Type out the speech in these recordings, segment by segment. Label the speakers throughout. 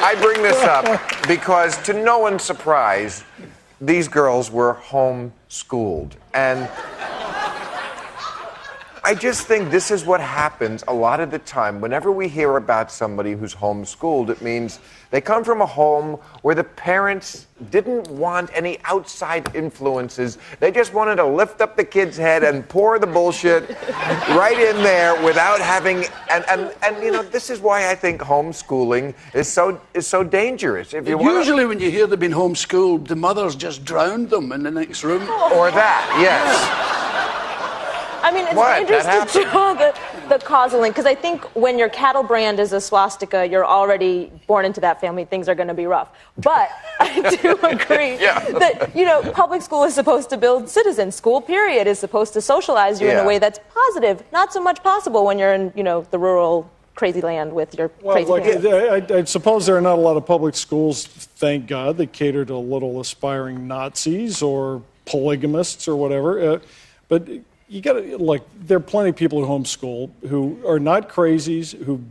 Speaker 1: I bring this up because, to no one's surprise, these girls were homeschooled. And I just think this is what happens a lot of the time. Whenever we hear about somebody who's homeschooled, it means they come from a home where the parents didn't want any outside influences. They just wanted to lift up the kid's head and pour the bullshit right in there without having... And you know, this is why I think homeschooling is so dangerous. If you
Speaker 2: Usually when you hear they've been homeschooled, the mothers just drowned them in the next room.
Speaker 1: Or that, yes.
Speaker 3: I mean, it's dangerous to draw the causal link, because I think when your cattle brand is a swastika, you're already born into that family, things are going to be rough. But I do agree that, you know, public school is supposed to build citizens. School, period, is supposed to socialize you in a way that's positive. Not so much possible when you're in, you know, the rural crazy land with your crazy parents.
Speaker 4: I suppose there are not a lot of public schools, thank God, that cater to little aspiring Nazis or polygamists or whatever. But you got to, like, there are plenty of people who homeschool who are not crazies, who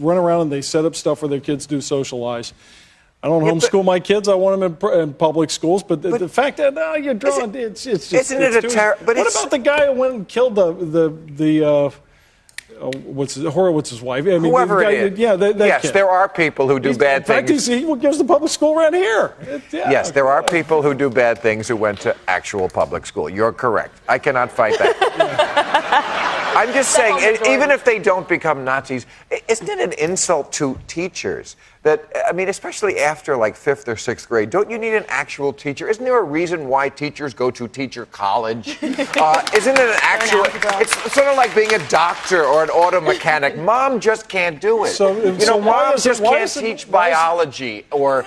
Speaker 4: run around and they set up stuff where their kids do socialize. I don't homeschool my kids. I want them in public schools. But the fact that you're drawing, it's just...
Speaker 1: Isn't it a terrible...
Speaker 4: What about the guy who went and killed Horowitz's wife? I mean,
Speaker 1: whoever it is.
Speaker 4: Yeah, that
Speaker 1: yes,
Speaker 4: kid.
Speaker 1: there are people who do bad things.
Speaker 4: In fact, he gives the public school around here.
Speaker 1: Yes, there are people who do bad things who went to actual public school. You're correct. I cannot fight that. I'm just saying, even if they don't become Nazis, isn't it an insult to teachers that, I mean, especially after like 5th or 6th grade, don't you need an actual teacher? Isn't there a reason why teachers go to teacher college? Isn't it an actual... It's sort of like being a doctor or an auto mechanic. Mom just can't do it.
Speaker 4: So,
Speaker 1: you know, moms just can't teach biology or,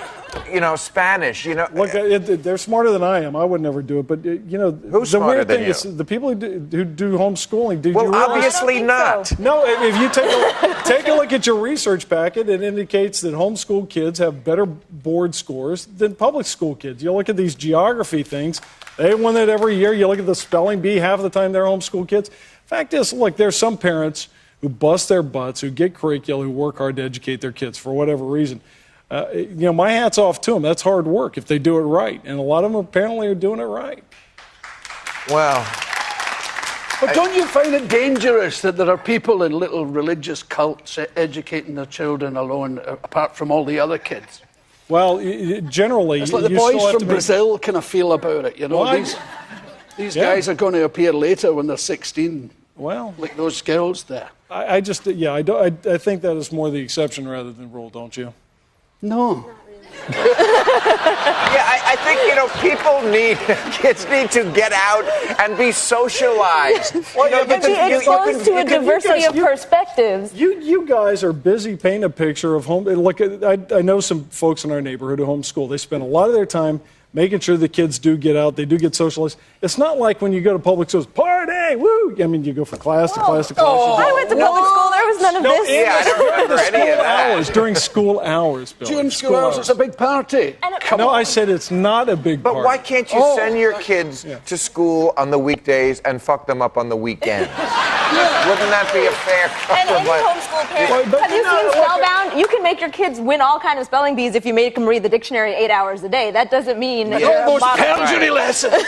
Speaker 1: you know, Spanish. You know,
Speaker 4: look, they're smarter than I am. I would never do it. But you know,
Speaker 1: who's
Speaker 4: the
Speaker 1: smarter
Speaker 4: weird
Speaker 1: than
Speaker 4: thing
Speaker 1: you?
Speaker 4: is the people who do homeschooling. Did
Speaker 1: well,
Speaker 4: you realize?
Speaker 1: obviously not.
Speaker 3: So.
Speaker 4: No, if you take a look at your research packet, it indicates that homeschool kids have better board scores than public school kids. You look at these geography things; they win it every year. You look at the spelling bee; half the time they're homeschool kids. Fact is, look, there's some parents who bust their butts, who get curricula, who work hard to educate their kids for whatever reason. You know, my hat's off to them. That's hard work if they do it right, and a lot of them apparently are doing it right.
Speaker 1: Well.
Speaker 2: But don't you find it dangerous that there are people in little religious cults educating their children alone, apart from all the other kids?
Speaker 4: Well, generally...
Speaker 2: It's like the boys from Brazil kind of feel about it, you know?
Speaker 4: Well,
Speaker 2: these guys are going to appear later when they're 16,
Speaker 4: well,
Speaker 2: like those girls there.
Speaker 4: I just, I think that is more the exception rather than the rule, don't you?
Speaker 2: No.
Speaker 1: I think, you know, kids need to get out and be socialized.
Speaker 3: Well, you know, but be exposed to a diversity of perspectives.
Speaker 4: You guys are busy painting a picture of home. Look, I know some folks in our neighborhood who homeschool. They spend a lot of their time making sure the kids do get out, they do get socialized. It's not like when you go to public schools, party, woo! I mean, you go from class to class to class.
Speaker 3: I went to public school, there was none of this.
Speaker 1: Yeah, I don't remember any of that.
Speaker 4: During school hours, Bill.
Speaker 2: During school hours, it's a big party.
Speaker 4: No, I said it's not a big party.
Speaker 1: But why can't you send your kids to school on the weekdays and fuck them up on the weekends? Wouldn't that be a fair
Speaker 3: And any homeschool parent, have you seen Spellbound? You can make your kids win all kinds of spelling bees if you make them read the dictionary 8 hours a day. That doesn't mean
Speaker 2: all those perjury lessons.